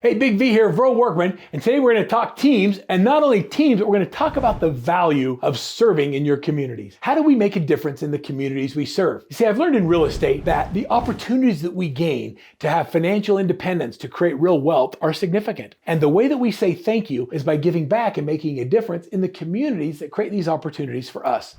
Hey, Big V here, Verl Workman, and today we're going to talk teams, and not only teams, but we're going to talk about the value of serving in your communities. How do we make a difference in the communities we serve? You see, I've learned in real estate that the opportunities that we gain to have financial independence, to create real wealth, are significant. And the way that we say thank you is by giving back and making a difference in the communities that create these opportunities for us.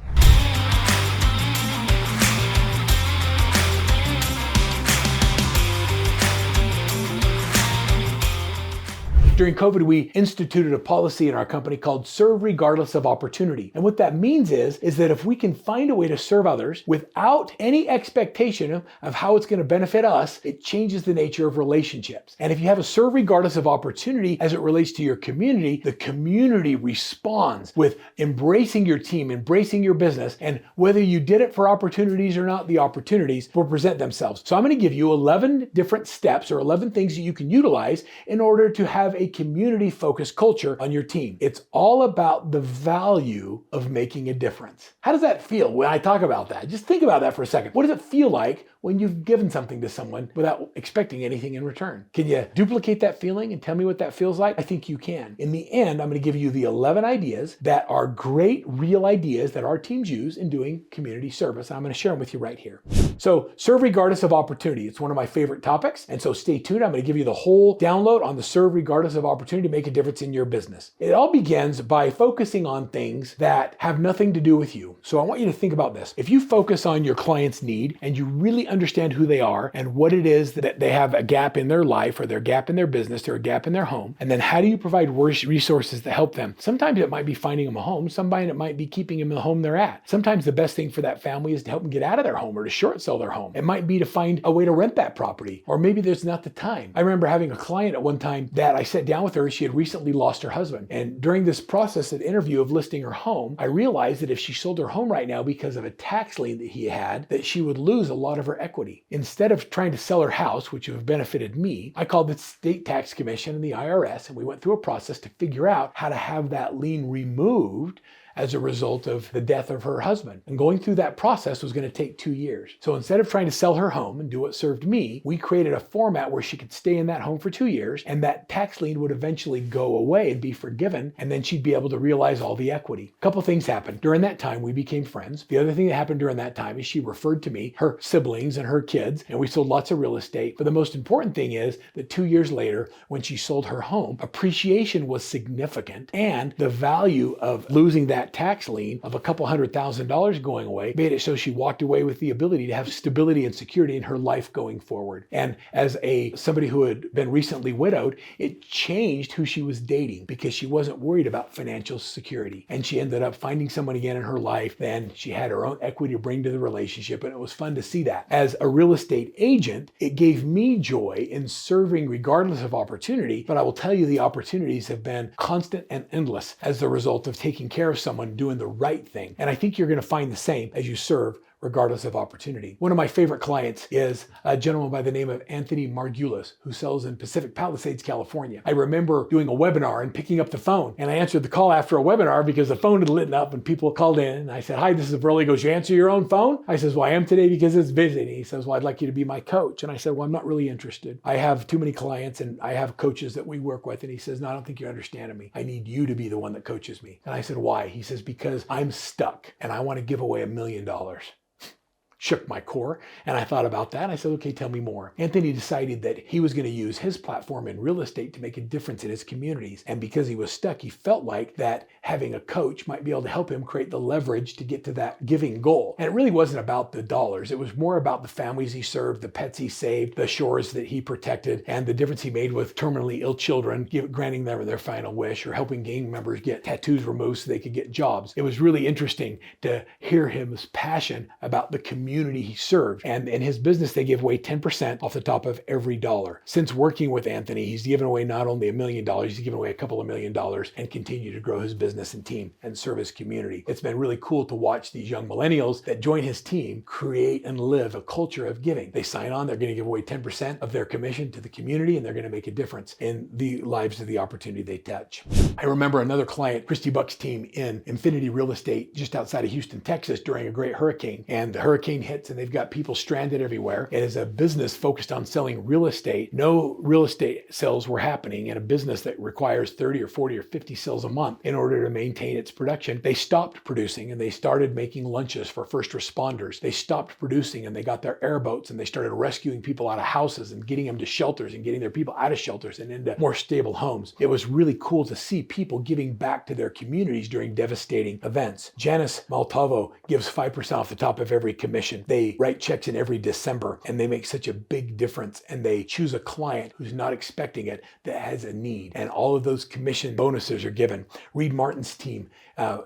During COVID, we instituted a policy in our company called serve regardless of opportunity. And what that means is that if we can find a way to serve others without any expectation of how it's going to benefit us, it changes the nature of relationships. And if you have a serve regardless of opportunity as it relates to your community, the community responds with embracing your team, embracing your business, and whether you did it for opportunities or not, the opportunities will present themselves. So I'm going to give you 11 different steps or 11 things that you can utilize in order to have a community-focused culture on your team. It's all about the value of making a difference. How does that feel when I talk about that? Just think about that for a second. What does it feel like when you've given something to someone without expecting anything in return? Can you duplicate that feeling and tell me what that feels like? I think you can. In the end, I'm going to give you the 11 ideas that are great, real ideas that our teams use in doing community service. And I'm going to share them with you right here. So serve regardless of opportunity. It's one of my favorite topics. And so stay tuned. I'm going to give you the whole download on the serve regardless of opportunity to make a difference in your business. It all begins by focusing on things that have nothing to do with you. So I want you to think about this. If you focus on your client's need and you really understand who they are and what it is that they have a gap in their life or their gap in their business or a gap in their home, and then how do you provide resources to help them? Sometimes it might be finding them a home. Sometimes it might be keeping them in the home they're at. Sometimes the best thing for that family is to help them get out of their home or to short sell their home. It might be to find a way to rent that property, or maybe there's not the time. I remember having a client at one time that I sat down with her. She had recently lost her husband. And during this process of interview of listing her home, I realized that if she sold her home right now because of a tax lien that he had, that she would lose a lot of her equity. Instead of trying to sell her house, which would have benefited me, I called the state tax commission and the IRS, and we went through a process to figure out how to have that lien removed as a result of the death of her husband. And going through that process was going to take 2 years. So instead of trying to sell her home and do what served me, we created a format where she could stay in that home for 2 years, and that tax lien would eventually go away and be forgiven, and then she'd be able to realize all the equity. A couple things happened. During that time, we became friends. The other thing that happened during that time is she referred to me her siblings and her kids, and we sold lots of real estate. But the most important thing is that 2 years later, when she sold her home, appreciation was significant, and the value of losing that tax lien of a couple $100,000 going away made it so she walked away with the ability to have stability and security in her life going forward. And as somebody who had been recently widowed, it changed who she was dating because she wasn't worried about financial security. And she ended up finding someone again in her life. Then she had her own equity to bring to the relationship, and it was fun to see that. As a real estate agent, it gave me joy in serving regardless of opportunity, but I will tell you the opportunities have been constant and endless as the result of taking care of someone doing the right thing. And I think you're going to find the same as you serve regardless of opportunity. One of my favorite clients is a gentleman by the name of Anthony Margulis, who sells in Pacific Palisades, California. I remember doing a webinar and picking up the phone, and I answered the call after a webinar because the phone had lit up and people called in, and I said, "Hi, this is Verl." He goes, "You answer your own phone?" I says, "Well, I am today because it's busy." And he says, "Well, I'd like you to be my coach." And I said, "Well, I'm not really interested. I have too many clients and I have coaches that we work with." And he says, "No, I don't think you're understanding me. I need you to be the one that coaches me." And I said, "Why?" He says, "Because I'm stuck and I want to give away $1 million." Shook my core, and I thought about that. I said, "Okay, tell me more." Anthony decided that he was going to use his platform in real estate to make a difference in his communities. And because he was stuck, he felt like that having a coach might be able to help him create the leverage to get to that giving goal. And it really wasn't about the dollars. It was more about the families he served, the pets he saved, the shores that he protected, and the difference he made with terminally ill children, granting them their final wish, or helping gang members get tattoos removed so they could get jobs. It was really interesting to hear his passion about the community he served. And in his business, they give away 10% off the top of every dollar. Since working with Anthony, he's given away not only $1 million, he's given away a couple of $1 million and continue to grow his business and team and serve his community. It's been really cool to watch these young millennials that join his team create and live a culture of giving. They sign on, they're going to give away 10% of their commission to the community, and they're going to make a difference in the lives of the opportunity they touch. I remember another client, Christy Buck's team in Infinity Real Estate just outside of Houston, Texas during a great hurricane. And the hurricane hurricane hits and they've got people stranded everywhere. It is a business focused on selling real estate. No real estate sales were happening in a business that requires 30 or 40 or 50 sales a month in order to maintain its production. They stopped producing and they started making lunches for first responders. They stopped producing and they got their airboats and they started rescuing people out of houses and getting them to shelters and getting their people out of shelters and into more stable homes. It was really cool to see people giving back to their communities during devastating events. Janice Maltavo gives 5% off the top of every commission. They write checks in every December and they make such a big difference, and they choose a client who's not expecting it that has a need, and all of those commission bonuses are given. Reed Martin's team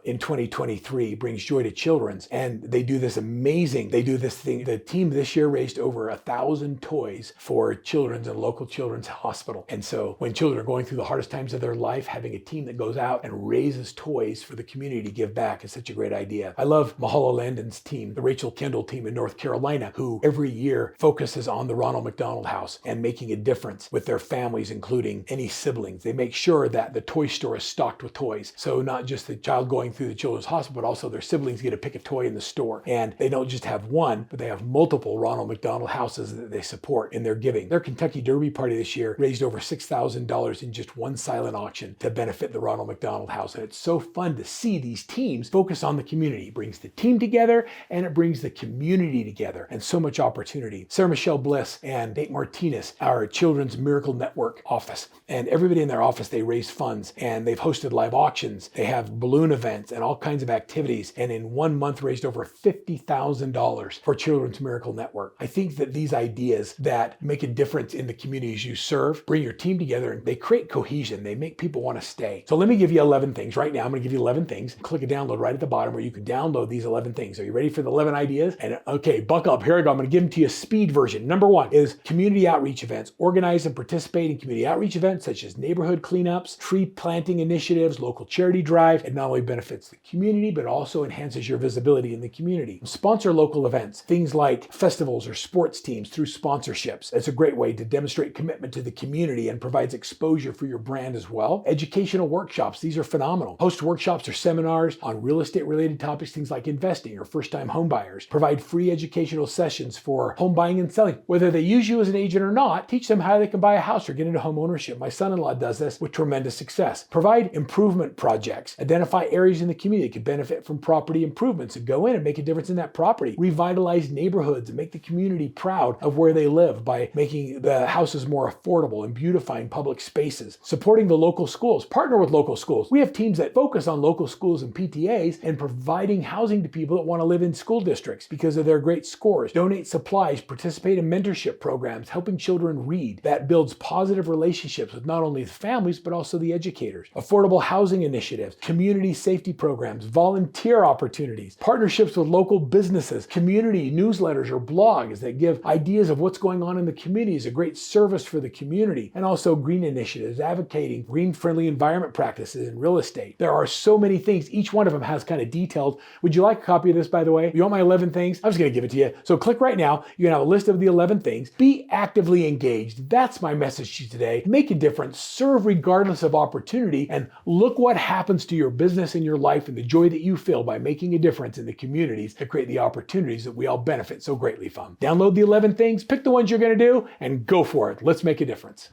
in 2023 brings joy to children's, and they do this thing. The team this year raised over 1,000 toys for children's and local children's hospital. And so when children are going through the hardest times of their life, having a team that goes out and raises toys for the community to give back is such a great idea. I love Mahalo Landon's team, the Rachel Kendall team in North Carolina, who every year focuses on the Ronald McDonald House and making a difference with their families, including any siblings. They make sure that the toy store is stocked with toys. So not just the child going through the children's hospital, but also their siblings get to pick a toy in the store. And they don't just have one, but they have multiple Ronald McDonald houses that they support in their giving. Their Kentucky Derby party this year raised over $6,000 in just one silent auction to benefit the Ronald McDonald House. And it's so fun to see these teams focus on the community. It brings the team together and it brings the community together, and so much opportunity. Sarah Michelle Bliss and Nate Martinez, our Children's Miracle Network office, and everybody in their office, they raise funds and they've hosted live auctions. They have balloon events and all kinds of activities, and in 1 month raised over $50,000 for Children's Miracle Network. I think that these ideas that make a difference in the communities you serve bring your team together and they create cohesion. They make people want to stay. So let me give you 11 things right now. I'm going to give you 11 things. Click a download right at the bottom where you can download these 11 things. Are you ready for the 11 ideas? And okay, buckle up. Here I go. I'm going to give them to you speed version. Number 1 is community outreach events. Organize and participate in community outreach events such as neighborhood cleanups, tree planting initiatives, local charity drive. It not only benefits the community, but also enhances your visibility in the community. Sponsor local events, things like festivals or sports teams through sponsorships. It's a great way to demonstrate commitment to the community and provides exposure for your brand as well. Educational workshops. These are phenomenal. Host workshops or seminars on real estate related topics, things like investing or first-time home buyers. Provide free educational sessions for home buying and selling. Whether they use you as an agent or not, teach them how they can buy a house or get into home ownership. My son-in-law does this with tremendous success. Provide improvement projects. Identify areas in the community that could benefit from property improvements and go in and make a difference in that property. Revitalize neighborhoods and make the community proud of where they live by making the houses more affordable and beautifying public spaces. Supporting the local schools. Partner with local schools. We have teams that focus on local schools and PTAs and providing housing to people that want to live in school districts because of their great scores. Donate supplies, participate in mentorship programs, helping children read. That builds positive relationships with not only the families, but also the educators. Affordable housing initiatives, community safety programs, volunteer opportunities, partnerships with local businesses, community newsletters or blogs that give ideas of what's going on in the community is a great service for the community. And also green initiatives, advocating green-friendly environment practices in real estate. There are so many things. Each one of them has kind of detailed. Would you like a copy of this, by the way? You want my 11 things? I'm just going to give it to you. So click right now. You can have a list of the 11 things. Be actively engaged. That's my message to you today. Make a difference. Serve regardless of opportunity. And look what happens to your business and your life and the joy that you feel by making a difference in the communities that create the opportunities that we all benefit so greatly from. Download the 11 things, pick the ones you're going to do, and go for it. Let's make a difference.